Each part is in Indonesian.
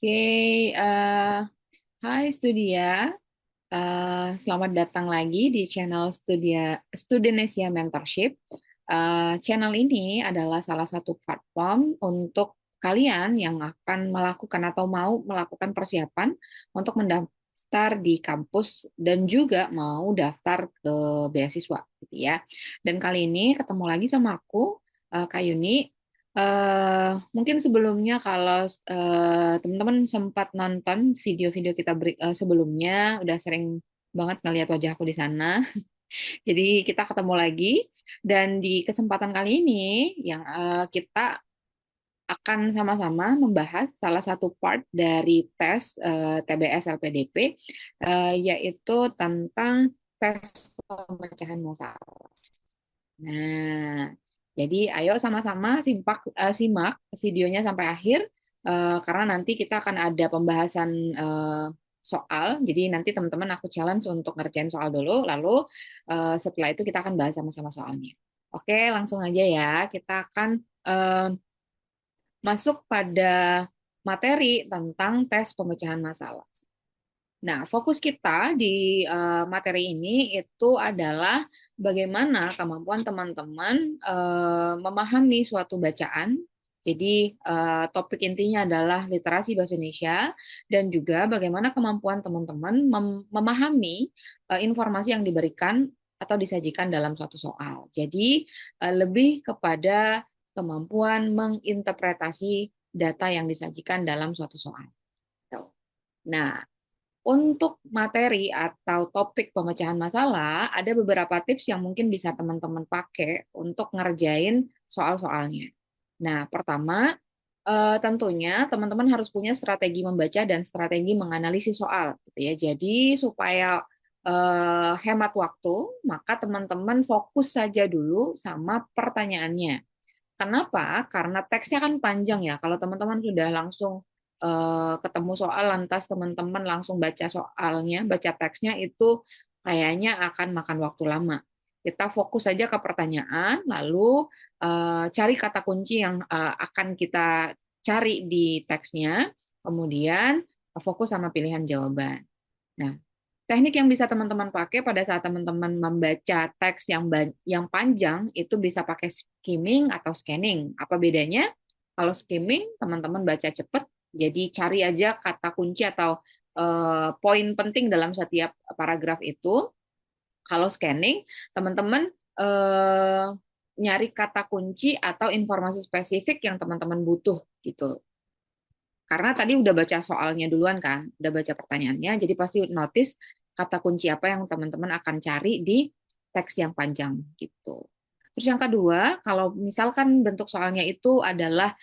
Oke, hai Studia. Selamat datang lagi di channel Studenesia Mentorship. Channel ini adalah salah satu platform untuk kalian yang akan melakukan atau mau melakukan persiapan untuk mendaftar di kampus dan juga mau daftar ke beasiswa, gitu ya. Dan kali ini ketemu lagi sama aku, Kak Yuni. Mungkin sebelumnya kalau teman-teman sempat nonton video-video kita sebelumnya, udah sering banget ngelihat wajahku di sana. Jadi kita ketemu lagi dan di kesempatan kali ini yang kita akan sama-sama membahas salah satu part dari tes TBS LPDP, yaitu tentang tes pemecahan masalah. Nah, jadi ayo sama-sama simak videonya sampai akhir, karena nanti kita akan ada pembahasan soal. Jadi nanti teman-teman aku challenge untuk ngerjain soal dulu, lalu setelah itu kita akan bahas sama-sama soalnya. Oke, langsung aja ya. Kita akan eh, masuk pada materi tentang tes pemecahan masalah. Nah, fokus kita di materi ini itu adalah bagaimana kemampuan teman-teman memahami suatu bacaan. Jadi, topik intinya adalah literasi bahasa Indonesia dan juga bagaimana kemampuan teman-teman memahami informasi yang diberikan atau disajikan dalam suatu soal. Jadi, lebih kepada kemampuan menginterpretasi data yang disajikan dalam suatu soal. Tuh. Nah, untuk materi atau topik pemecahan masalah, ada beberapa tips yang mungkin bisa teman-teman pakai untuk ngerjain soal-soalnya. Nah, pertama, tentunya teman-teman harus punya strategi membaca dan strategi menganalisis soal, gitu ya. Jadi supaya hemat waktu, maka teman-teman fokus saja dulu sama pertanyaannya. Kenapa? Karena teksnya kan panjang ya. Kalau teman-teman sudah langsung ketemu soal, lantas teman-teman langsung baca soalnya, baca teksnya itu kayaknya akan makan waktu lama. Kita fokus saja ke pertanyaan, lalu cari kata kunci yang akan kita cari di teksnya, kemudian fokus sama pilihan jawaban. Nah, teknik yang bisa teman-teman pakai pada saat teman-teman membaca teks yang panjang itu bisa pakai skimming atau scanning. Apa bedanya? Kalau skimming, teman-teman baca cepat, jadi cari aja kata kunci atau poin penting dalam setiap paragraf itu. Kalau scanning, teman-teman eh, nyari kata kunci atau informasi spesifik yang teman-teman butuh gitu. Karena tadi udah baca soalnya duluan kan, udah baca pertanyaannya, jadi pasti notice kata kunci apa yang teman-teman akan cari di teks yang panjang gitu. Terus yang kedua, kalau misalkan bentuk soalnya itu adalah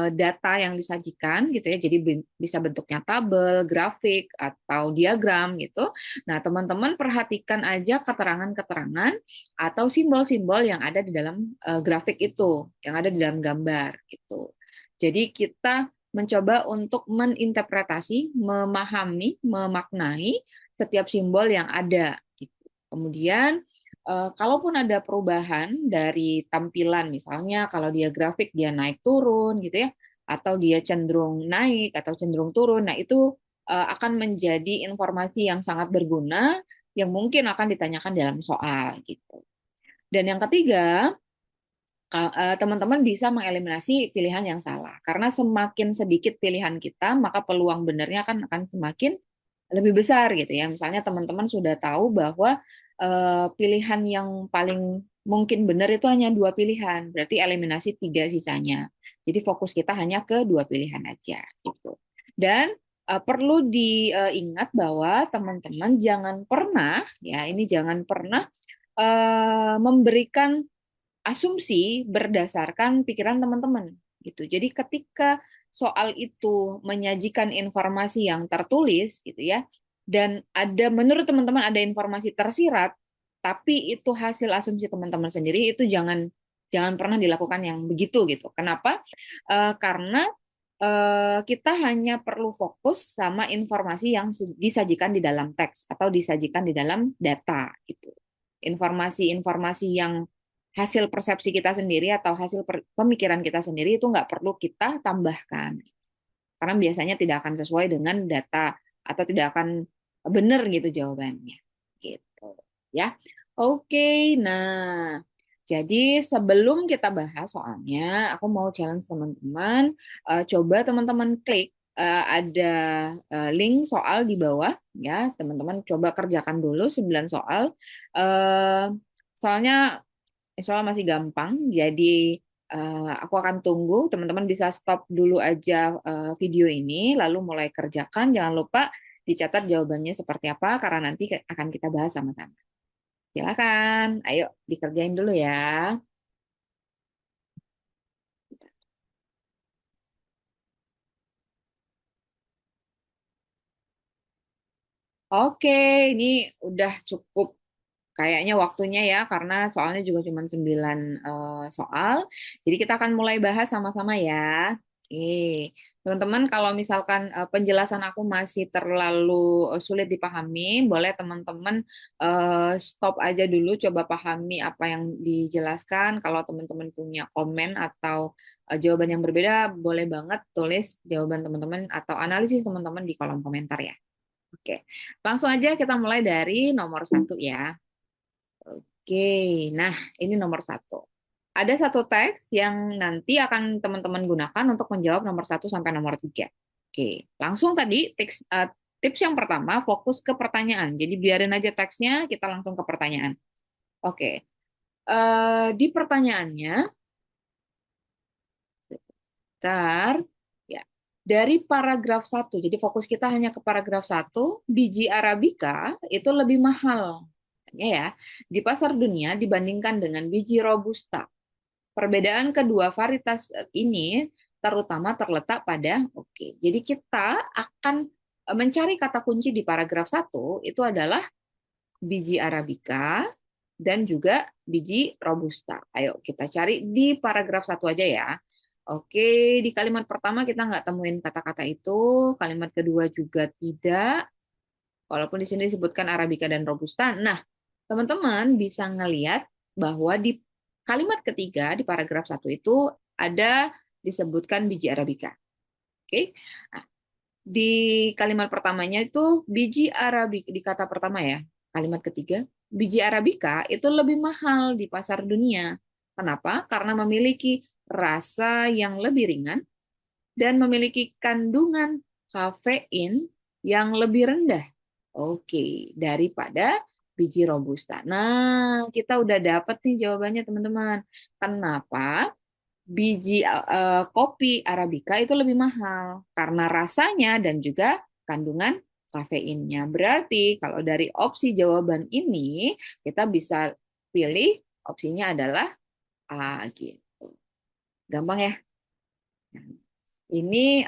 data yang disajikan gitu ya, jadi bisa bentuknya tabel, grafik atau diagram gitu. Nah, teman-teman perhatikan aja keterangan-keterangan atau simbol-simbol yang ada di dalam grafik itu, yang ada di dalam gambar gitu. Jadi kita mencoba untuk meninterpretasi, memahami, memaknai setiap simbol yang ada. Gitu. Kemudian, kalaupun ada perubahan dari tampilan, misalnya kalau dia grafik dia naik turun gitu ya, atau dia cenderung naik atau cenderung turun, nah itu akan menjadi informasi yang sangat berguna yang mungkin akan ditanyakan dalam soal gitu. Dan yang ketiga, teman-teman bisa mengeliminasi pilihan yang salah. Karena semakin sedikit pilihan kita, maka peluang benernya akan semakin lebih besar gitu ya. Misalnya teman-teman sudah tahu bahwa pilihan yang paling mungkin benar itu hanya dua pilihan, berarti eliminasi tiga sisanya. Jadi fokus kita hanya ke dua pilihan aja gitu. Dan perlu diingat bahwa teman-teman jangan pernah ya ini jangan pernah memberikan asumsi berdasarkan pikiran teman-teman gitu. Jadi ketika soal itu menyajikan informasi yang tertulis gitu ya, dan ada menurut teman-teman ada informasi tersirat, tapi itu hasil asumsi teman-teman sendiri, itu jangan jangan pernah dilakukan yang begitu gitu. Kenapa? Karena kita hanya perlu fokus sama informasi yang disajikan di dalam teks atau disajikan di dalam data gitu. Informasi-informasi yang hasil persepsi kita sendiri atau hasil pemikiran kita sendiri itu nggak perlu kita tambahkan. Karena biasanya tidak akan sesuai dengan data atau tidak akan benar gitu jawabannya. Gitu ya. Oke, nah jadi sebelum kita bahas soalnya, aku mau challenge teman-teman, coba teman-teman klik ada link soal di bawah ya, teman-teman coba kerjakan dulu 9 soal. Eh, soalnya soal masih gampang, jadi aku akan tunggu teman-teman bisa stop dulu aja video ini, lalu mulai kerjakan. Jangan lupa dicatat jawabannya seperti apa, karena nanti akan kita bahas sama-sama. Silakan, ayo dikerjain dulu ya. Oke, ini udah cukup kayaknya waktunya ya, karena soalnya juga cuma 9 soal. Jadi kita akan mulai bahas sama-sama ya. Oke, teman-teman kalau misalkan penjelasan aku masih terlalu sulit dipahami, boleh teman-teman stop aja dulu, coba pahami apa yang dijelaskan. Kalau teman-teman punya komen atau jawaban yang berbeda, boleh banget tulis jawaban teman-teman atau analisis teman-teman di kolom komentar ya. Oke, langsung aja kita mulai dari nomor satu ya. Oke, nah ini nomor satu. Ada satu teks yang nanti akan teman-teman gunakan untuk menjawab nomor satu sampai nomor tiga. Oke, langsung tadi tips yang pertama fokus ke pertanyaan. Jadi biarin aja teksnya, kita langsung ke pertanyaan. Oke, di pertanyaannya, bentar, ya. Dari paragraf satu, jadi fokus kita hanya ke paragraf satu, biji Arabica itu lebih mahal ya di pasar dunia dibandingkan dengan biji Robusta. Perbedaan kedua varietas ini terutama terletak pada oke. Jadi kita akan mencari kata kunci di paragraf satu itu adalah biji Arabica dan juga biji Robusta. Ayo kita cari di paragraf satu aja ya. Oke, di kalimat pertama kita nggak temuin kata-kata itu, kalimat kedua juga tidak, walaupun di sini disebutkan Arabica dan Robusta. Nah, teman-teman bisa ngelihat bahwa di kalimat ketiga di paragraf satu itu ada disebutkan biji Arabica. Oke, nah, di kalimat pertamanya itu biji Arabica di kata pertama ya, kalimat ketiga biji Arabica itu lebih mahal di pasar dunia. Kenapa? Karena memiliki rasa yang lebih ringan dan memiliki kandungan kafein yang lebih rendah. Oke, daripada biji robusta. Nah, kita udah dapat nih jawabannya teman-teman. Kenapa biji kopi Arabica itu lebih mahal? Karena rasanya dan juga kandungan kafeinnya. Berarti kalau dari opsi jawaban ini kita bisa pilih opsinya adalah A gitu. Gampang ya? Ini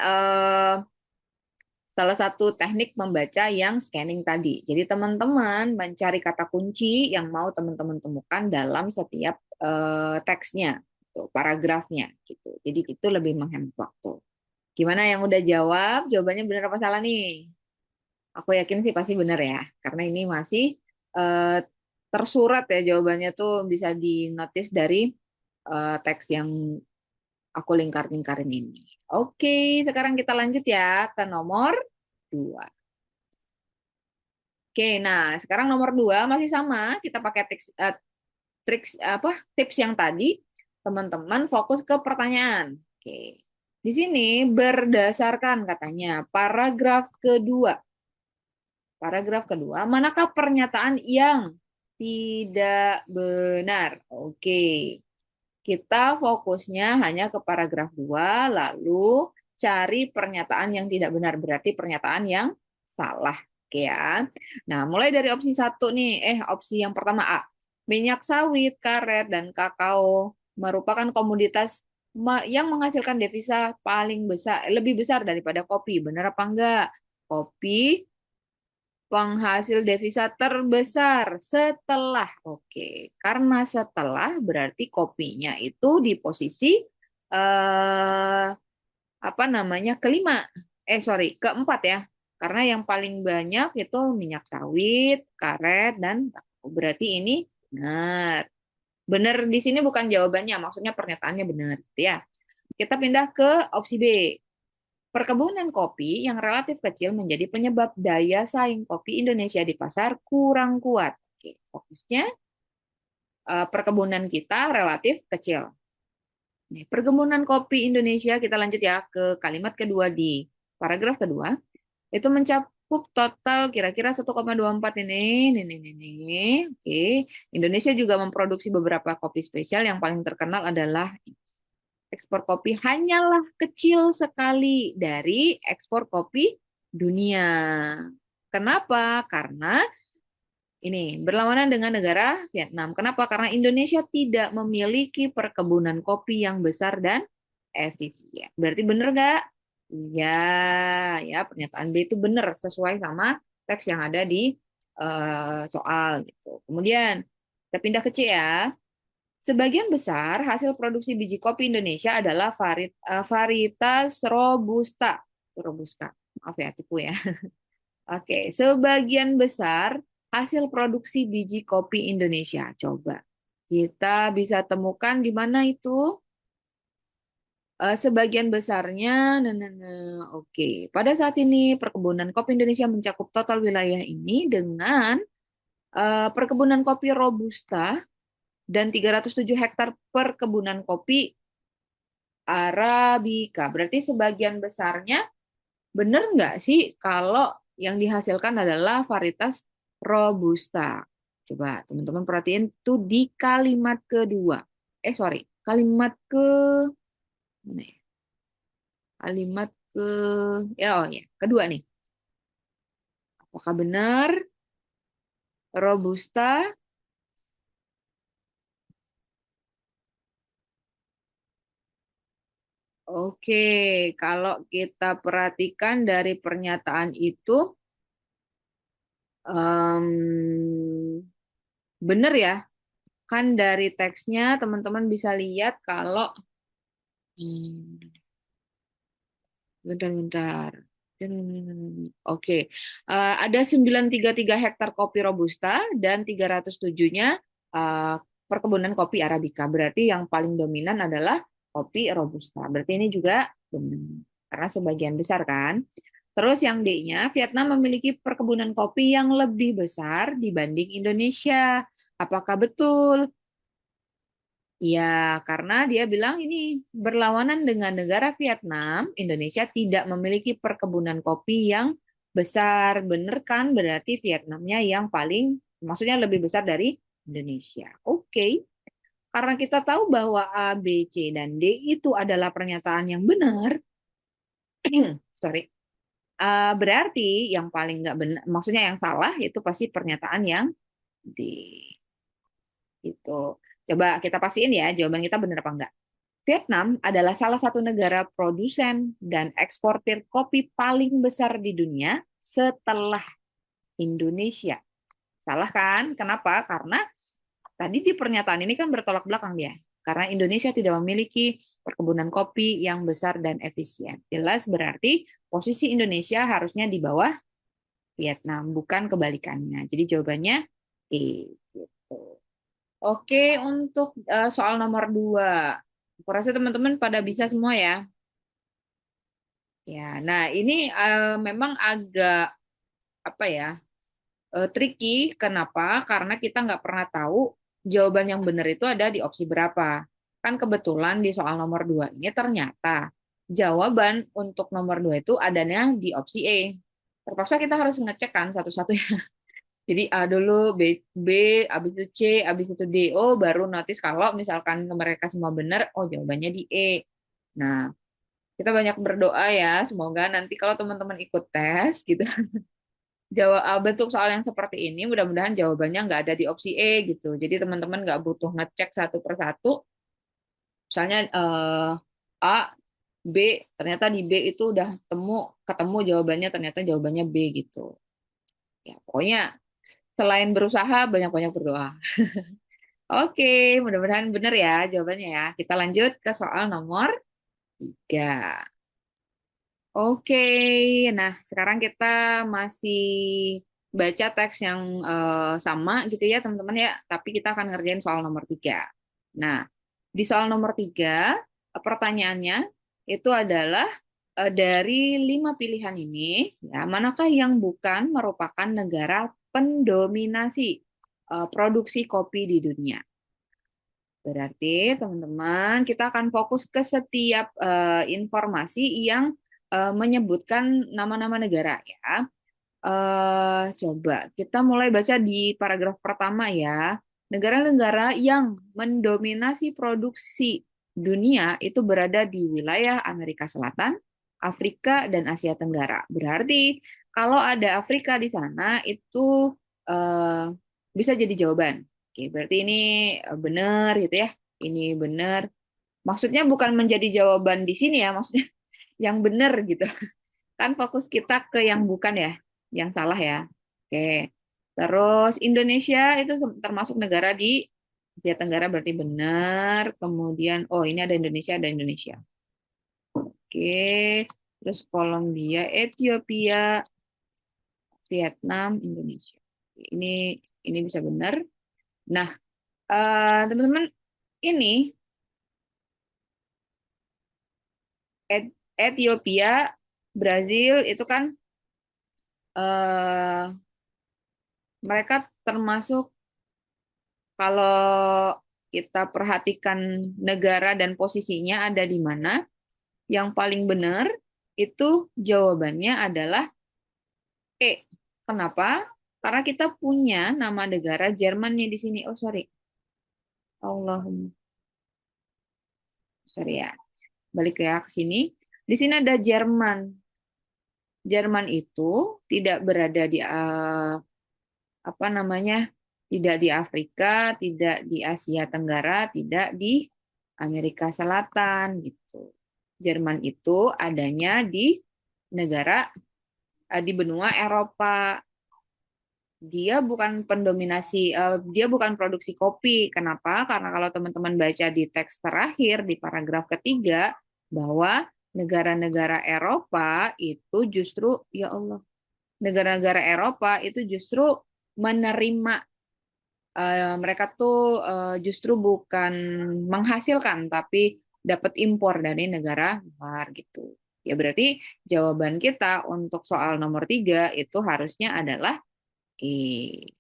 salah satu teknik membaca yang scanning tadi. Jadi teman-teman mencari kata kunci yang mau teman-teman temukan dalam setiap teksnya, gitu, paragrafnya gitu. Jadi itu lebih menghemat waktu. Gimana yang udah jawab? Jawabannya benar apa salah nih? Aku yakin sih pasti benar ya, karena ini masih eh, tersurat ya jawabannya tuh bisa dinotis dari teks yang aku lingkar-lingkarin ini. Oke, sekarang kita lanjut ya ke nomor 2. Oke, nah sekarang nomor 2 masih sama. Kita pakai tips yang tadi. Teman-teman fokus ke pertanyaan. Oke, di sini berdasarkan katanya paragraf kedua. Paragraf kedua, manakah pernyataan yang tidak benar? Oke, kita fokusnya hanya ke paragraf 2, lalu cari pernyataan yang tidak benar, berarti pernyataan yang salah. Oke ya. Nah, mulai dari opsi satu nih, opsi yang pertama A. Minyak sawit, karet, dan kakao merupakan komoditas yang menghasilkan devisa paling besar, lebih besar daripada kopi. Benar apa enggak? Kopi penghasil devisa terbesar setelah, oke, karena setelah berarti kopinya itu di posisi eh, apa namanya kelima, keempat ya, karena yang paling banyak itu minyak sawit, karet dan kakao. Berarti ini benar. Benar di sini bukan jawabannya, maksudnya pernyataannya benar, gitu ya. Kita pindah ke opsi B. Perkebunan kopi yang relatif kecil menjadi penyebab daya saing kopi Indonesia di pasar kurang kuat. Oke, fokusnya perkebunan kita relatif kecil. Nih, perkebunan kopi Indonesia, kita lanjut ya ke kalimat kedua di paragraf kedua, itu mencakup total kira-kira 1,24 ini. Oke, Indonesia juga memproduksi beberapa kopi spesial, yang paling terkenal adalah ekspor kopi hanyalah kecil sekali dari ekspor kopi dunia. Kenapa? Karena ini berlawanan dengan negara Vietnam. Kenapa? Karena Indonesia tidak memiliki perkebunan kopi yang besar dan efisien. Berarti benar nggak? Ya, ya pernyataan B itu benar sesuai sama teks yang ada di soal gitu. Kemudian kita pindah ke C ya. Sebagian besar hasil produksi biji kopi Indonesia adalah varietas robusta. Robusta. Maaf ya, tipu ya. Oke, sebagian besar hasil produksi biji kopi Indonesia. Coba kita bisa temukan di mana itu. Sebagian besarnya, oke. Pada saat ini perkebunan kopi Indonesia mencakup total wilayah ini dengan perkebunan kopi Robusta dan 307 hektar perkebunan kopi Arabica. Berarti sebagian besarnya, benar nggak sih kalau yang dihasilkan adalah varietas Robusta? Coba teman-teman perhatiin tuh di kalimat kedua. Sorry, kalimat ke mana ya? Kalimat ke kedua nih. Apakah benar Robusta? Oke, kalau kita perhatikan dari pernyataan itu, benar ya. Kan dari teksnya teman-teman bisa lihat kalau bentar-bentar. Oke. Ada 933 hektar kopi Robusta dan 307-nya perkebunan kopi Arabica. Berarti yang paling dominan adalah kopi Robusta. Berarti ini juga benar. Karena sebagian besar kan. Terus yang D-nya, Vietnam memiliki perkebunan kopi yang lebih besar dibanding Indonesia. Apakah betul? Ya, karena dia bilang ini berlawanan dengan negara Vietnam, Indonesia tidak memiliki perkebunan kopi yang besar. Bener kan? Berarti Vietnamnya yang paling, maksudnya lebih besar dari Indonesia. Oke. Karena kita tahu bahwa A, B, C, dan D itu adalah pernyataan yang benar, sorry, berarti yang paling nggak benar, maksudnya yang salah itu pasti pernyataan yang D. Itu. Coba kita pastiin ya, jawaban kita benar apa enggak. Vietnam adalah salah satu negara produsen dan eksportir kopi paling besar di dunia setelah Indonesia. Salah kan? Kenapa? Karena tadi di pernyataan ini kan bertolak belakang dia. Karena Indonesia tidak memiliki perkebunan kopi yang besar dan efisien. Jelas berarti posisi Indonesia harusnya di bawah Vietnam, bukan kebalikannya. Jadi jawabannya E. Gitu. Oke, untuk soal nomor 2. Aku rasa teman-teman pada bisa semua ya. Ya, nah ini memang agak apa ya, tricky. Kenapa? Karena kita nggak pernah tahu jawaban yang benar itu ada di opsi berapa. Kan kebetulan di soal nomor 2 ini ternyata jawaban untuk nomor 2 itu adanya di opsi E. Terpaksa kita harus ngecek kan satu-satu ya. Jadi A dulu, B, habis itu C, habis itu D. Oh, baru notice kalau misalkan mereka semua benar, oh jawabannya di E. Nah, kita banyak berdoa ya, semoga nanti kalau teman-teman ikut tes gitu, jawab bentuk soal yang seperti ini, mudah-mudahan jawabannya nggak ada di opsi E gitu. Jadi teman-teman nggak butuh ngecek satu persatu. Misalnya A, B, ternyata di B itu udah ketemu jawabannya, ternyata jawabannya B gitu. Ya, pokoknya selain berusaha, banyak-banyak berdoa. Oke, mudah-mudahan benar ya jawabannya ya. Kita lanjut ke soal nomor 3. Oke, nah sekarang kita masih baca teks yang sama gitu ya teman-teman ya, tapi kita akan ngerjain soal nomor 3. Nah, di soal nomor 3, pertanyaannya itu adalah dari 5 pilihan ini, ya, manakah yang bukan merupakan negara pendominasi produksi kopi di dunia? Berarti teman-teman kita akan fokus ke setiap informasi yang menyebutkan nama-nama negara ya. Coba kita mulai baca di paragraf pertama ya. Negara-negara yang mendominasi produksi dunia itu berada di wilayah Amerika Selatan, Afrika, dan Asia Tenggara. Berarti kalau ada Afrika di sana itu eh, bisa jadi jawaban. Oke, berarti ini benar gitu ya. Ini benar. Maksudnya bukan menjadi jawaban di sini ya, maksudnya yang benar gitu. Kan fokus kita ke yang bukan ya, yang salah ya. Oke. Terus Indonesia itu termasuk negara di Asia Tenggara berarti benar. Kemudian, oh ini ada Indonesia, ada Indonesia. Oke. Terus Kolombia, Ethiopia, Vietnam, Indonesia. Ini bisa benar. Nah, teman-teman, ini Ethiopia, Brazil itu kan eh, mereka termasuk kalau kita perhatikan negara dan posisinya ada di mana, yang paling benar itu jawabannya adalah E. Kenapa? Karena kita punya nama negara Jermannya di sini. Oh, sorry. Allahumma. Sorry ya. Balik ya ke sini. Di sini ada Jerman. Jerman itu tidak berada di apa namanya? Tidak di Afrika, tidak di Asia Tenggara, tidak di Amerika Selatan gitu. Jerman itu adanya di negara di benua Eropa. Dia bukan produksi kopi. Kenapa? Karena kalau teman-teman baca di teks terakhir di paragraf ketiga bahwa negara-negara Eropa itu justru ya Allah, negara-negara Eropa itu justru menerima mereka tuh justru bukan menghasilkan tapi dapat impor dari negara luar gitu. Ya berarti jawaban kita untuk soal nomor 3 itu harusnya adalah E,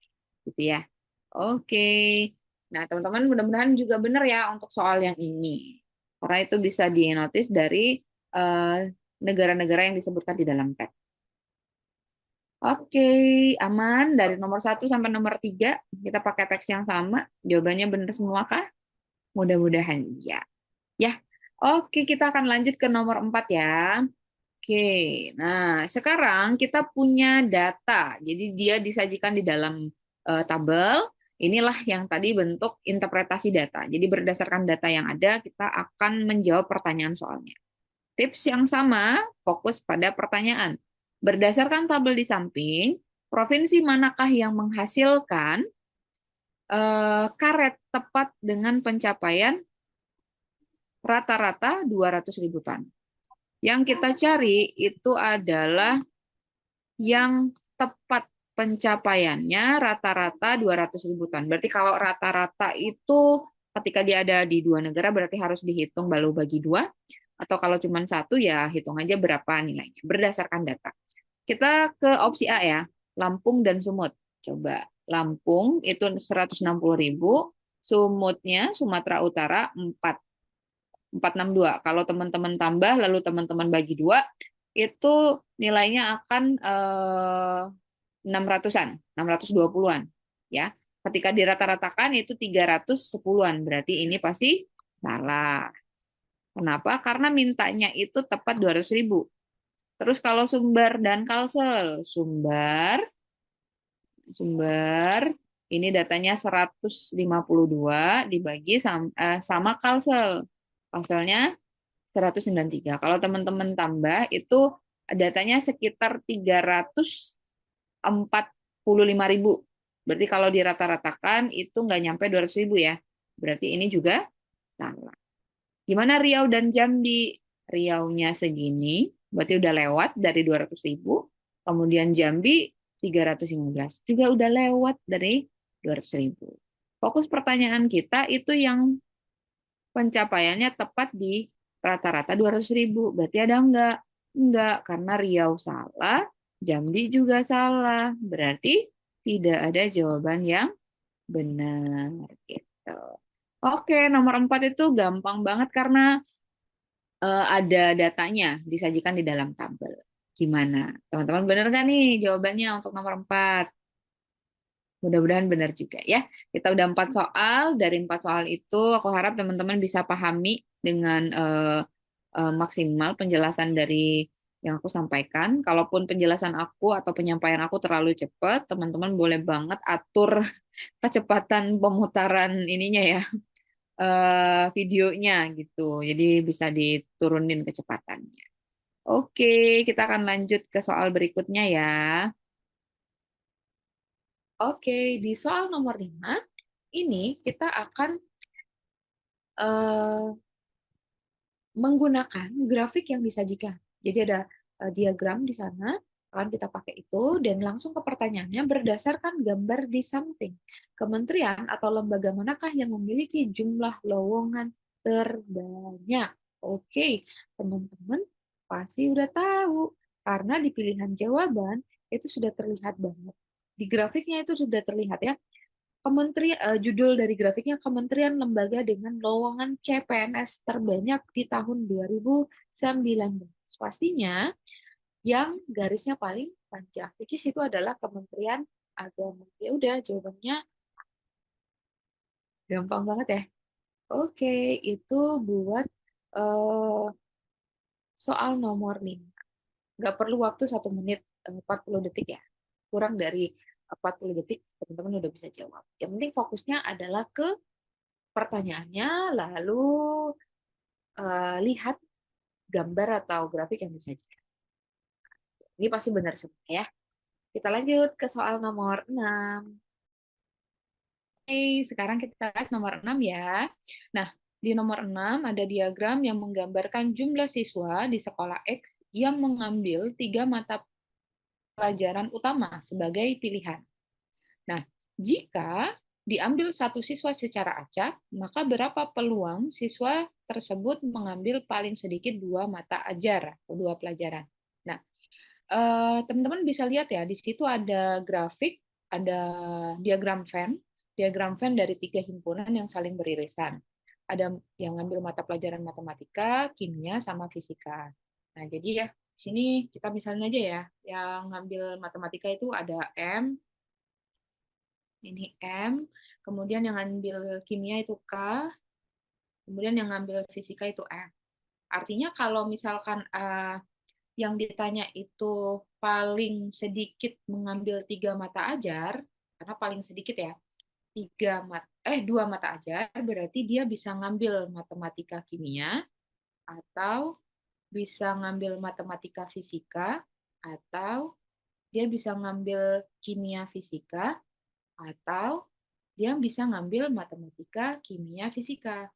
gitu ya. Oke. Nah, teman-teman mudah-mudahan juga benar ya untuk soal yang ini. Karena itu bisa di-notice dari eh, negara-negara yang disebutkan di dalam teks. Oke, aman. Dari nomor 1 sampai nomor 3, kita pakai teks yang sama. Jawabannya benar semua kah? Mudah-mudahan iya. Ya, oke kita akan lanjut ke nomor 4 ya. Oke, nah sekarang kita punya data. Jadi dia disajikan di dalam tabel. Inilah yang tadi bentuk interpretasi data. Jadi berdasarkan data yang ada, kita akan menjawab pertanyaan soalnya. Tips yang sama, fokus pada pertanyaan. Berdasarkan tabel di samping, provinsi manakah yang menghasilkan karet tepat dengan pencapaian rata-rata 200.000 ton? Yang kita cari itu adalah yang tepat pencapaiannya rata-rata 200.000 ton. Berarti kalau rata-rata itu ketika dia ada di dua negara berarti harus dihitung lalu bagi dua. Atau kalau cuma satu ya hitung aja berapa nilainya berdasarkan data. Kita ke opsi A ya, Lampung dan Sumut. Coba Lampung itu 160.000, Sumutnya Sumatera Utara 462. Kalau teman-teman tambah lalu teman-teman bagi dua, itu nilainya akan 600-an, 620-an. Ya. Ketika dirata-ratakan itu 310-an, berarti ini pasti salah. Kenapa? Karena mintanya itu tepat 200.000. Terus kalau Sumber dan Kalsel, Sumber ini datanya 152 dibagi sama Kalsel. Kalselnya 193. Kalau teman-teman tambah itu datanya sekitar 345.000. Berarti kalau dirata-ratakan itu nggak nyampe 200.000 ya. Berarti ini juga salah. Gimana Riau dan Jambi? Riaunya segini, berarti udah lewat dari 200.000. Kemudian Jambi 315. Juga udah lewat dari 200.000. Fokus pertanyaan kita itu yang pencapaiannya tepat di rata-rata 200.000. Berarti ada enggak? Enggak, karena Riau salah, Jambi juga salah. Berarti tidak ada jawaban yang benar gitu. Oke, nomor 4 itu gampang banget karena ada datanya disajikan di dalam tabel. Gimana? Teman-teman benar nggak nih jawabannya untuk nomor 4? Mudah-mudahan benar juga ya. Kita udah 4 soal. Dari 4 soal itu, aku harap teman-teman bisa pahami dengan maksimal penjelasan dari yang aku sampaikan. Kalaupun penjelasan aku atau penyampaian aku terlalu cepat, teman-teman boleh banget atur kecepatan pemutaran ininya ya, videonya gitu. Jadi bisa diturunin kecepatannya. Oke, kita akan lanjut ke soal berikutnya ya. Oke, di soal nomor 5, ini kita akan eh, menggunakan grafik yang disajikan. Jadi ada diagram di sana, akan kita pakai itu, dan langsung ke pertanyaannya berdasarkan gambar di samping. Kementerian atau lembaga manakah yang memiliki jumlah lowongan terbanyak? Oke, teman-teman pasti udah tahu, karena di pilihan jawaban itu sudah terlihat banget. Di grafiknya itu sudah terlihat ya, judul dari grafiknya Kementerian Lembaga dengan lowongan CPNS terbanyak di tahun 2019. Pastinya yang garisnya paling panjang, which is itu adalah Kementerian Agama. Ya udah, jawabannya gampang banget ya. Oke, itu buat eh, soal nomor 5. Nggak perlu waktu 1 menit 40 detik ya. Kurang dari 40 detik, teman-teman udah bisa jawab. Yang penting fokusnya adalah ke pertanyaannya, lalu lihat gambar atau grafik yang disajikan. Ini pasti benar semua ya. Kita lanjut ke soal nomor 6. Oke, sekarang kita lihat nomor 6 ya. Nah, di nomor 6 ada diagram yang menggambarkan jumlah siswa di sekolah X yang mengambil 3 mata pelajaran utama sebagai pilihan. Nah, jika diambil satu siswa secara acak, maka berapa peluang siswa tersebut mengambil paling sedikit 2 mata ajar atau 2 pelajaran. Nah, teman-teman bisa lihat ya, di situ ada grafik, ada diagram Venn, dari 3 himpunan yang saling beririsan. Ada yang ngambil mata pelajaran matematika, kimia, sama fisika. Nah, jadi ya, di sini kita misalnya aja ya, yang ngambil matematika itu ada M, ini M, kemudian yang ngambil kimia itu K, kemudian yang ngambil fisika itu F. Artinya kalau misalkan yang ditanya itu paling sedikit mengambil 3 mata ajar, karena paling sedikit ya, 2 mata ajar, berarti dia bisa ngambil matematika kimia, atau bisa ngambil matematika fisika, atau dia bisa ngambil kimia fisika, atau dia bisa ngambil matematika, kimia, fisika.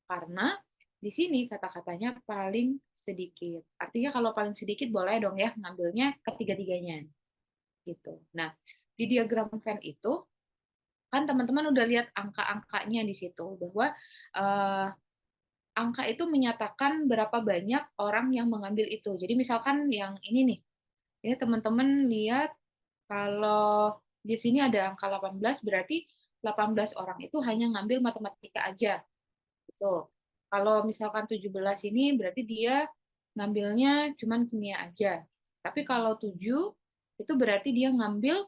Karena di sini kata-katanya paling sedikit. Artinya kalau paling sedikit boleh dong ya ngambilnya ketiga-tiganya. Gitu. Nah, di diagram Venn itu kan teman-teman udah lihat angka-angkanya di situ bahwa eh, angka itu menyatakan berapa banyak orang yang mengambil itu. Jadi misalkan yang ini nih, ini teman-teman lihat kalau di sini ada angka 18, berarti 18 orang itu hanya ngambil matematika aja. Gitu. Kalau misalkan 17 ini berarti dia ngambilnya cuman kimia aja. Tapi kalau 7 itu berarti dia ngambil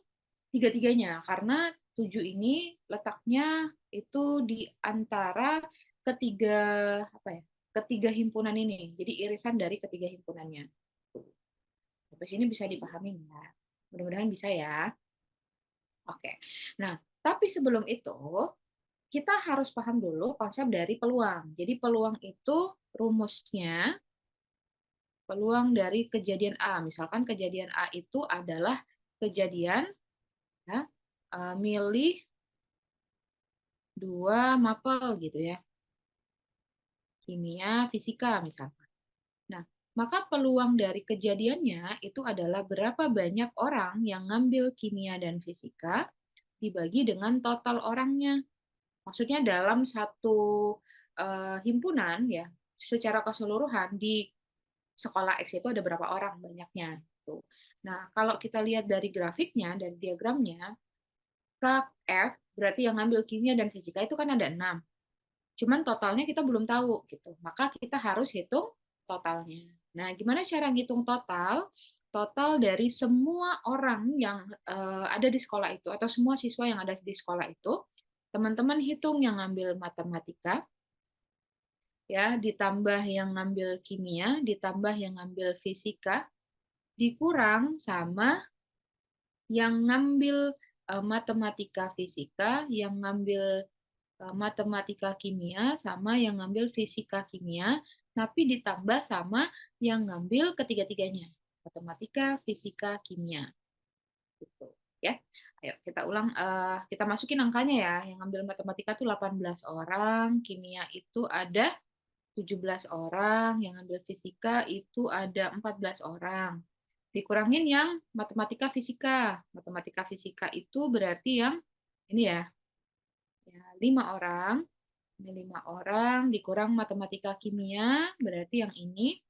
tiga-tiganya karena 7 ini letaknya itu di antara ketiga apa ya? Ketiga himpunan ini. Jadi irisan dari ketiga himpunannya. Sampai sini bisa dipahami nggak? Mudah-mudahan bisa ya. Oke. Nah, tapi sebelum itu kita harus paham dulu konsep dari peluang. Jadi peluang itu rumusnya peluang dari kejadian A. Misalkan kejadian A itu adalah kejadian ya, milih 2 mapel gitu ya, kimia, fisika misalkan. Nah, maka peluang dari kejadiannya itu adalah berapa banyak orang yang ngambil kimia dan fisika dibagi dengan total orangnya. Maksudnya dalam satu himpunan ya, secara keseluruhan di sekolah X itu ada berapa orang banyaknya. Tuh. Nah, kalau kita lihat dari grafiknya, dari diagramnya, KF berarti yang ngambil kimia dan fisika itu kan ada 6. Cuman totalnya kita belum tahu gitu. Maka kita harus hitung totalnya. Nah, gimana cara ngitung total? Total dari semua orang yang ada di sekolah itu atau semua siswa yang ada di sekolah itu, teman-teman hitung yang ngambil matematika, ya, ditambah yang ngambil kimia, ditambah yang ngambil fisika, dikurang sama yang ngambil matematika fisika, yang ngambil matematika kimia, sama yang ngambil fisika kimia, tapi ditambah sama yang ngambil ketiga-tiganya, matematika, fisika, kimia. Gitu, ya. Ayo kita ulang, kita masukin angkanya ya. Yang ngambil matematika tuh 18 orang, kimia itu ada 17 orang, yang ngambil fisika itu ada 14 orang. Dikurangin yang matematika fisika. Matematika fisika itu berarti yang ini ya, 5 orang. Ini 5 orang, dikurang matematika kimia, berarti yang ini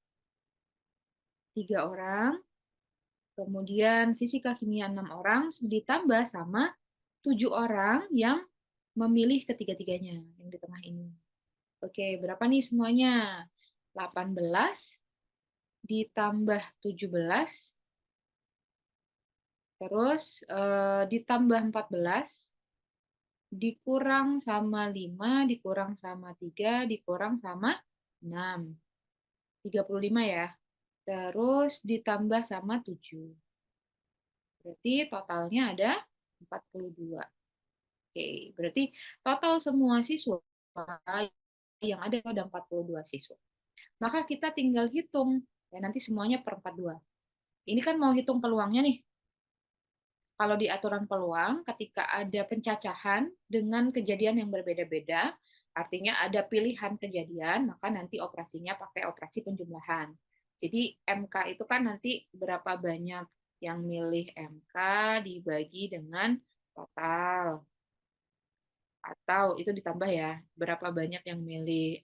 3 orang. Kemudian fisika kimia 6 orang, ditambah sama 7 orang yang memilih ketiga-tiganya, yang di tengah ini. Oke, berapa nih semuanya? 18 ditambah 17, terus ditambah 14, dikurang sama 5, dikurang sama 3, dikurang sama 6. 35 ya. Terus ditambah sama 7. Berarti totalnya ada 42. Oke, berarti total semua siswa yang ada 42 siswa. Maka kita tinggal hitung, ya nanti semuanya per 42. Ini kan mau hitung peluangnya nih. Kalau di aturan peluang, ketika ada pencacahan dengan kejadian yang berbeda-beda, artinya ada pilihan kejadian, maka nanti operasinya pakai operasi penjumlahan. Jadi MK itu kan nanti berapa banyak yang milih MK dibagi dengan total. Atau itu ditambah ya, berapa banyak yang milih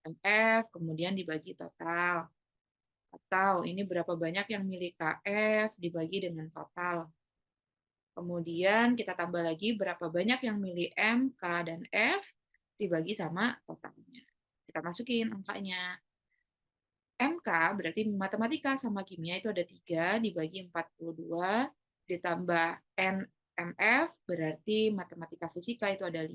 MF, kemudian dibagi total. Atau ini berapa banyak yang milih KF dibagi dengan total. Kemudian kita tambah lagi berapa banyak yang milih M, K, dan F dibagi sama totalnya. Kita masukin angkanya. MK berarti matematika sama kimia itu ada 3 dibagi 42, ditambah NMF berarti matematika fisika itu ada 5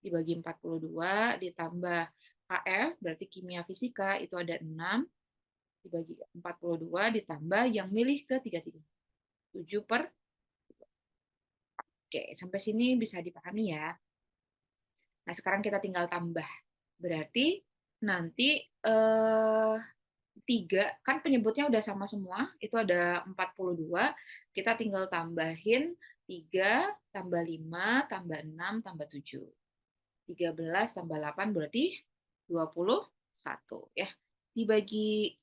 dibagi 42, ditambah KF berarti kimia fisika itu ada 6 dibagi 42, ditambah yang milih ke 3-3. 7 per. Oke, sampai sini bisa dipahami ya. Nah, sekarang kita tinggal tambah. Berarti nanti 3, kan penyebutnya udah sama semua, itu ada 42, kita tinggal tambahin 3, tambah 5, tambah 6, tambah 7. 13 tambah 8 berarti 21 ya. Dibagi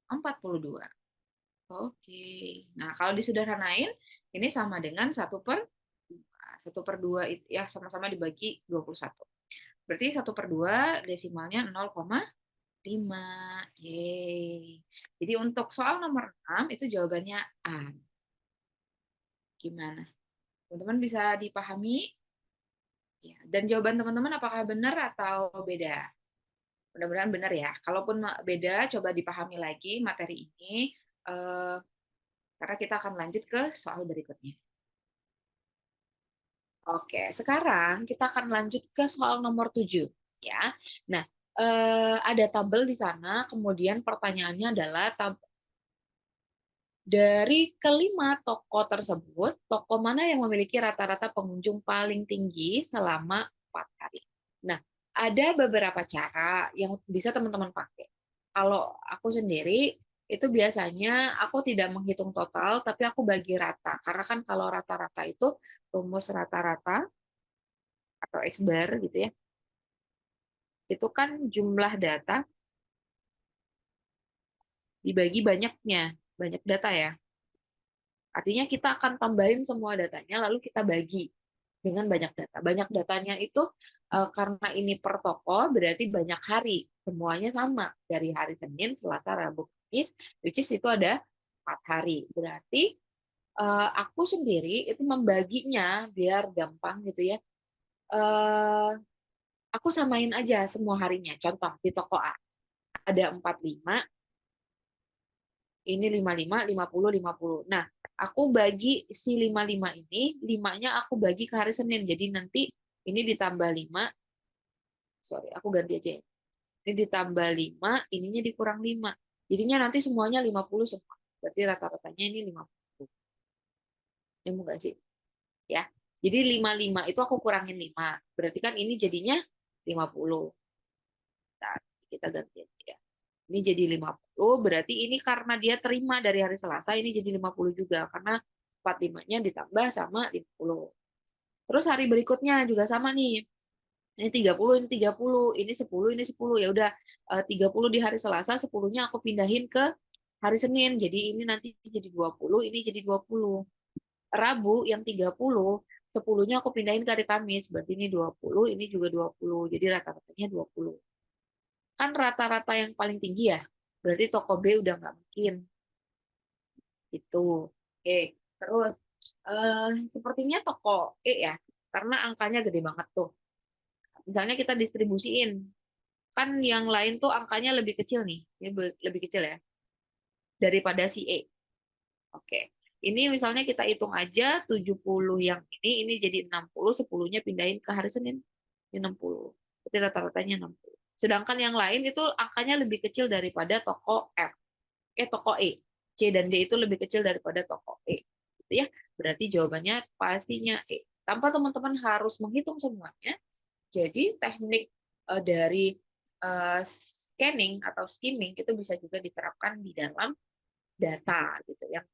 42. Oke. Nah, kalau disederhanain, ini sama dengan 1/2 ya, sama-sama dibagi 21. Berarti 1/2 desimalnya 0,5. Yeay. Jadi untuk soal nomor 6 itu jawabannya A. Gimana? Teman-teman bisa dipahami? Ya. Dan jawaban teman-teman apakah benar atau beda? Mudah-mudahan benar ya. Kalaupun beda, coba dipahami lagi materi ini, karena kita akan lanjut ke soal berikutnya. Oke, sekarang kita akan lanjut ke soal nomor 7. Ya. Nah, ada tabel di sana, kemudian pertanyaannya adalah dari kelima toko tersebut, toko mana yang memiliki rata-rata pengunjung paling tinggi selama 4 hari? Nah, ada beberapa cara yang bisa teman-teman pakai. Kalau aku sendiri, itu biasanya aku tidak menghitung total, tapi aku bagi rata. Karena kan kalau rata-rata itu rumus rata-rata atau X bar gitu ya, itu kan jumlah data dibagi banyaknya, banyak data ya. Artinya kita akan tambahin semua datanya, lalu kita bagi dengan banyak data. Banyak datanya itu karena ini per toko berarti banyak hari. semuanya sama dari hari Senin, Selasa, Rabu, Kamis, which is itu ada 4 hari. Berarti aku sendiri itu membaginya biar gampang gitu ya. Eh, aku samain aja semua harinya. Contoh di toko A ada 45, ini 55, 50, 50. Nah, aku bagi si 55 ini, 5-nya aku bagi ke hari Senin. Jadi nanti ini ditambah 5, sorry, aku ganti aja ya. Ini ditambah 5, ininya dikurang 5. Jadinya nanti semuanya 50 semua. Berarti rata-ratanya ini 50. Ya enggak sih? Ya. Jadi 55 itu aku kurangin 5. Berarti kan ini jadinya 50. Nah, kita ganti aja ya. Ini jadi 50, berarti ini karena dia terima dari hari Selasa, ini jadi 50 juga, karena 45-nya ditambah sama 50. Terus hari berikutnya juga sama nih, ini 30, ini 30, ini 10, ini 10. Ya udah, 30 di hari Selasa, 10-nya aku pindahin ke hari Senin, jadi ini nanti jadi 20, ini jadi 20. Rabu yang 30, 10-nya aku pindahin ke hari Kamis, berarti ini 20, ini juga 20, jadi rata-ratanya 20. Kan rata-rata yang paling tinggi ya, berarti toko B udah nggak mungkin itu. Oke, terus sepertinya toko E ya, karena angkanya gede banget tuh. Misalnya kita distribusiin, kan yang lain tuh angkanya lebih kecil nih, ini lebih kecil ya daripada si E. Oke, ini misalnya kita hitung aja 70 yang ini jadi 60, 10-nya pindahin ke hari Senin, ini 60. Berarti rata-ratanya 60. Sedangkan yang lain itu angkanya lebih kecil daripada toko F. Toko E. C dan D itu lebih kecil daripada toko E. Gitu ya. Berarti jawabannya pastinya E. Tanpa teman-teman harus menghitung semuanya. Jadi teknik dari scanning atau skimming itu bisa juga diterapkan di dalam data gitu yang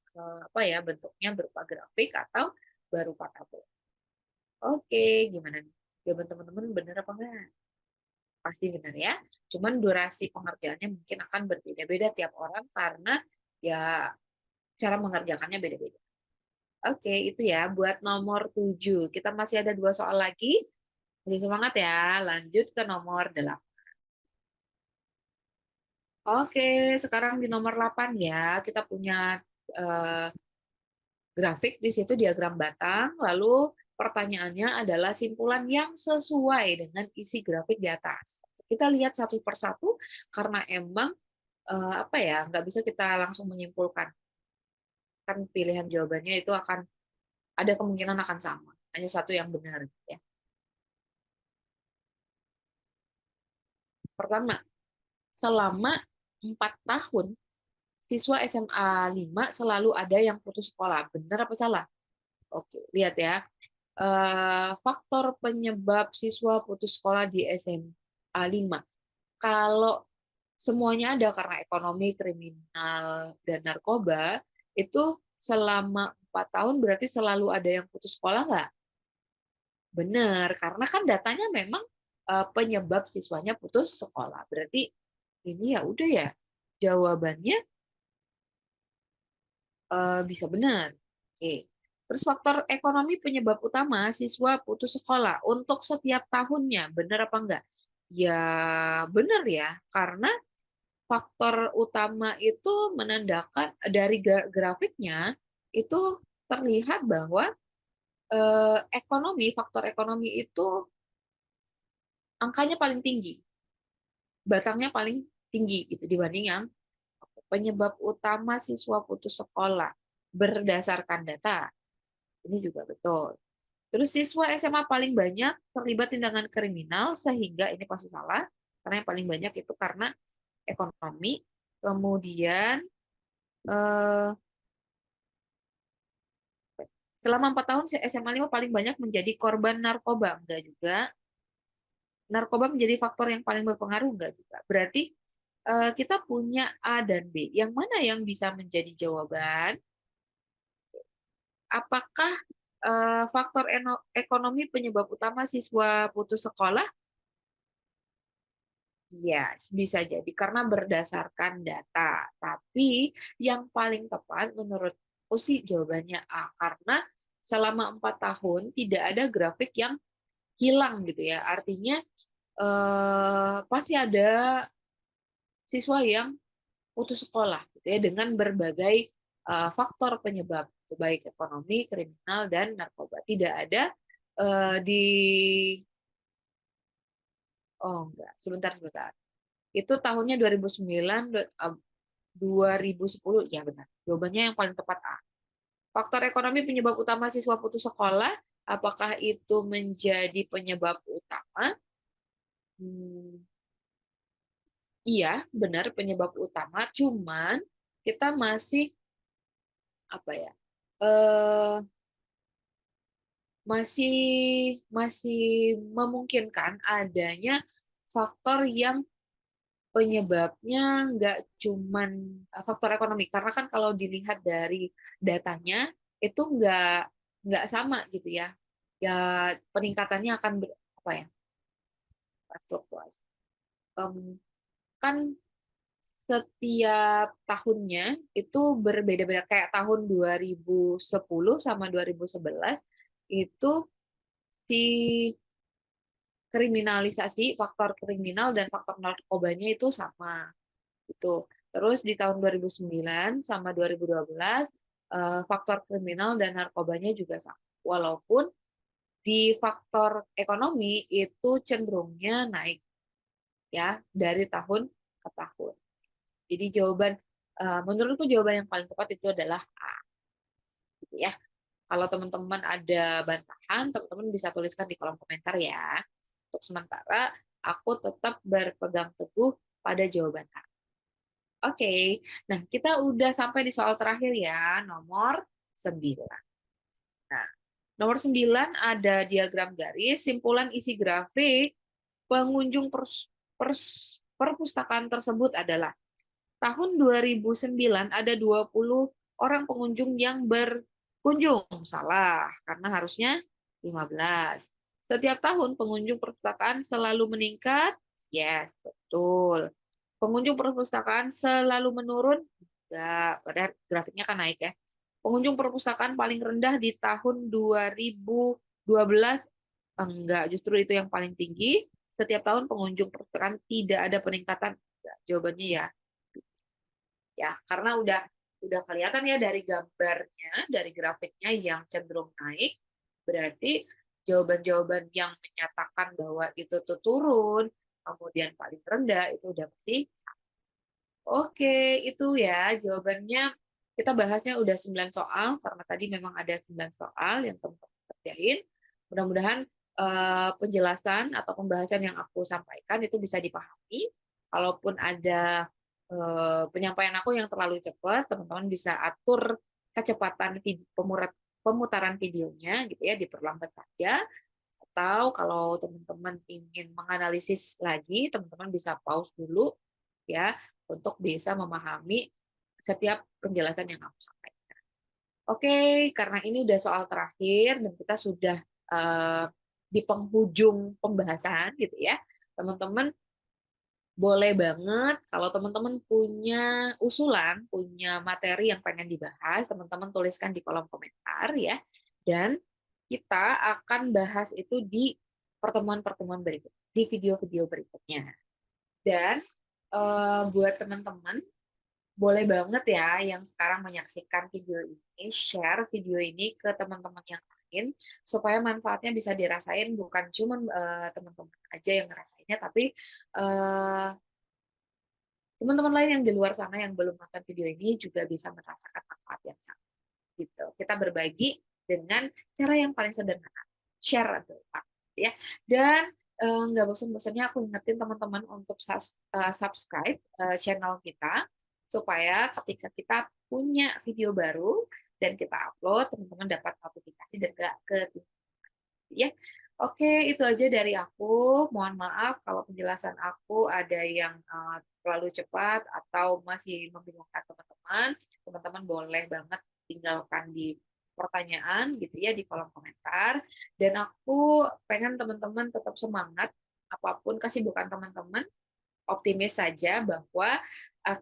apa ya bentuknya berupa grafik atau berupa tabel. Oke, gimana nih? Jawaban teman-teman benar apa enggak? Pasti benar ya. Cuman durasi pengerjaannya mungkin akan berbeda-beda tiap orang karena ya cara mengerjakannya beda-beda. Oke, itu ya buat nomor 7. Kita masih ada 2 soal lagi. Masih semangat ya. Lanjut ke nomor 8. Oke, sekarang di nomor 8 ya. Kita punya eh, grafik di situ diagram batang. Lalu pertanyaannya adalah simpulan yang sesuai dengan isi grafik di atas. Kita lihat satu persatu karena emang apa ya nggak bisa kita langsung menyimpulkan kan pilihan jawabannya itu akan ada kemungkinan akan sama hanya satu yang benar ya. Pertama, selama 4 tahun siswa SMA 5 selalu ada yang putus sekolah, benar apa salah? Oke, lihat ya. Faktor penyebab siswa putus sekolah di SMA 5. Kalau semuanya ada karena ekonomi, kriminal, dan narkoba, itu selama 4 tahun berarti selalu ada yang putus sekolah nggak? Benar, karena kan datanya memang penyebab siswanya putus sekolah. Berarti ini ya udah ya, jawabannya bisa benar. Oke. Terus faktor ekonomi penyebab utama siswa putus sekolah untuk setiap tahunnya, benar apa enggak? Ya benar ya, karena faktor utama itu menandakan dari grafiknya itu terlihat bahwa faktor ekonomi itu angkanya paling tinggi, batangnya paling tinggi gitu dibanding yang penyebab utama siswa putus sekolah berdasarkan data. Ini juga betul. Terus siswa SMA paling banyak terlibat tindakan kriminal sehingga ini pasti salah karena yang paling banyak itu karena ekonomi. Kemudian eh, selama 4 tahun SMA 5 paling banyak menjadi korban narkoba. Enggak juga. Narkoba menjadi faktor yang paling berpengaruh. Enggak juga. Berarti kita punya A dan B. Yang mana yang bisa menjadi jawaban? Apakah faktor ekonomi penyebab utama siswa putus sekolah? Iya, bisa jadi karena berdasarkan data. Tapi yang paling tepat menurutku sih jawabannya A. Karena selama 4 tahun tidak ada grafik yang hilang gitu ya. Artinya pasti ada siswa yang putus sekolah gitu ya dengan berbagai faktor penyebab baik ekonomi, kriminal dan narkoba. Tidak ada di enggak, sebentar. Itu tahunnya 2009 2010 ya benar. Jawabannya yang paling tepat A. Faktor ekonomi penyebab utama siswa putus sekolah, apakah itu menjadi penyebab utama? Hmm, iya, benar penyebab utama, cuman kita masih apa ya? Eh, masih masih memungkinkan adanya faktor yang penyebabnya nggak cuman faktor ekonomi, karena kan kalau dilihat dari datanya itu nggak sama gitu ya. Ya peningkatannya akan apa ya? Fluktuasi. Kan setiap tahunnya itu berbeda-beda, kayak tahun 2010 sama 2011 itu si kriminalisasi, faktor kriminal dan faktor narkobanya itu sama itu. Terus di tahun 2009 sama 2012 faktor kriminal dan narkobanya juga sama. Walaupun di faktor ekonomi itu cenderungnya naik ya dari tahun ke tahun. Jadi jawaban menurutku jawaban yang paling tepat itu adalah A gitu ya. Kalau teman-teman ada bantahan, teman-teman bisa tuliskan di kolom komentar ya. Untuk sementara aku tetap berpegang teguh pada jawaban A. Oke, nah kita udah sampai di soal terakhir ya, nomor 9. Nah, nomor 9 ada diagram garis, simpulan isi grafik, pengunjung perpustakaan tersebut adalah tahun 2009 ada 20 orang pengunjung yang berkunjung. Salah, karena harusnya 15. Setiap tahun pengunjung perpustakaan selalu meningkat. Yes, betul. Pengunjung perpustakaan selalu menurun. Enggak, padahal grafiknya kan naik ya. Pengunjung perpustakaan paling rendah di tahun 2012. Enggak, justru itu yang paling tinggi. Setiap tahun pengunjung perpustakaan tidak ada peningkatan. Enggak, jawabannya ya karena udah kelihatan ya dari gambarnya, dari grafiknya yang cenderung naik, berarti jawaban-jawaban yang menyatakan bahwa itu tuh turun, kemudian paling rendah itu udah pasti. Oke, itu ya jawabannya. Kita bahasnya udah 9 soal karena tadi memang ada 9 soal yang teman-teman kerjain. Mudah-mudahan penjelasan atau pembahasan yang aku sampaikan itu bisa dipahami. Kalaupun ada penyampaian aku yang terlalu cepat, teman-teman bisa atur kecepatan pemutaran videonya gitu ya, diperlambat saja. Atau kalau teman-teman ingin menganalisis lagi, teman-teman bisa pause dulu ya untuk bisa memahami setiap penjelasan yang aku sampaikan. Oke, karena ini udah soal terakhir dan kita sudah di penghujung pembahasan gitu ya. Teman-teman boleh banget kalau teman-teman punya usulan, punya materi yang pengen dibahas, teman-teman tuliskan di kolom komentar ya. Dan kita akan bahas itu di pertemuan-pertemuan berikut, di video-video berikutnya. Dan buat teman-teman, boleh banget ya yang sekarang menyaksikan video ini, share video ini ke teman-teman yang lain, supaya manfaatnya bisa dirasain bukan cuma teman-teman aja yang ngerasainnya, tapi teman-teman lain yang di luar sana yang belum nonton video ini juga bisa merasakan manfaat yang sama. Gitu. Kita berbagi dengan cara yang paling sederhana, share adalah ya. Dan nggak bosan-bosannya aku ingetin teman-teman untuk subscribe channel kita supaya ketika kita punya video baru dan kita upload, teman-teman dapat notifikasi dan nggak ketinggalan ya. Oke, itu aja dari aku. Mohon maaf kalau penjelasan aku ada yang terlalu cepat atau masih membingungkan teman-teman. Teman-teman boleh banget tinggalkan di pertanyaan gitu ya di kolom komentar. Dan aku pengen teman-teman tetap semangat apapun kesibukan teman-teman, optimis saja bahwa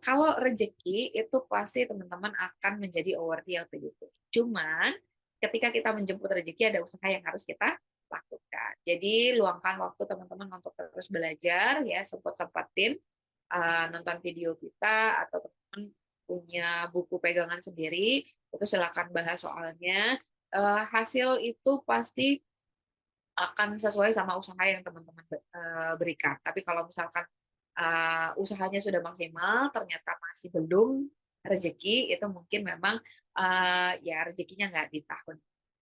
kalau rezeki itu pasti teman-teman akan menjadi awardee LPDP. Cuman ketika kita menjemput rezeki ada usaha yang harus kita lakukan. Jadi luangkan waktu teman-teman untuk terus belajar ya, sempat-sempatin nonton video kita atau teman-teman punya buku pegangan sendiri, itu silakan bahas soalnya. Hasil itu pasti akan sesuai sama usaha yang teman-teman berikan. Tapi kalau misalkan usahanya sudah maksimal, ternyata masih belum rezeki, itu mungkin memang ya rezekinya nggak di tahun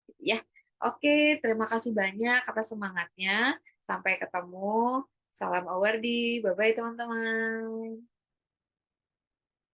gitu ya. Oke, terima kasih banyak atas semangatnya. Sampai ketemu. Salam Awardi. Bye-bye teman-teman.